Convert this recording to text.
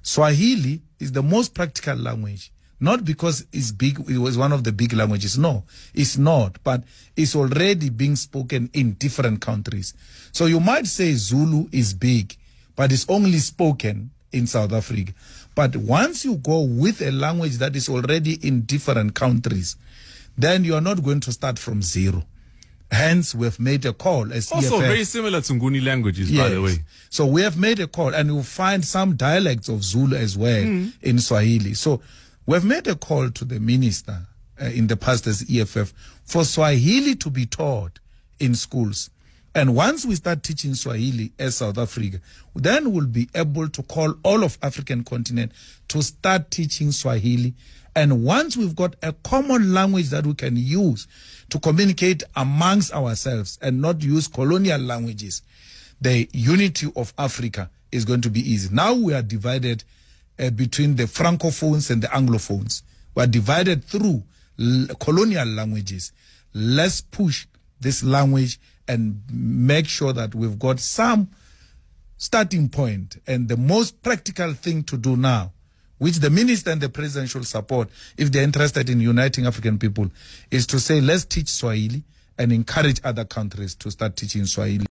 Swahili is the most practical language. Not because it's big, it was one of the big languages. No, it's not. But it's already being spoken in different countries. So you might say Zulu is big, but it's only spoken in South Africa. But once you go with a language that is already in different countries, then you are not going to start from zero. Hence, we've made a call as also EFF. Very similar to Nguni languages, Yes. by the way. So we have made a call, and you'll find some dialects of Zulu as well in Swahili. So we've made a call to the minister in the past as EFF for Swahili to be taught in schools. And once we start teaching Swahili as South Africa, then we'll be able to call all of African continent to start teaching Swahili. And once we've got a common language that we can use to communicate amongst ourselves and not use colonial languages, the unity of Africa is going to be easy. Now we are divided between the Francophones and the Anglophones. We are divided through colonial languages. Let's push this language and make sure that we've got some starting point. And the most practical thing to do now, which the minister and the president should support if they're interested in uniting African people, is to say, let's teach Swahili and encourage other countries to start teaching Swahili.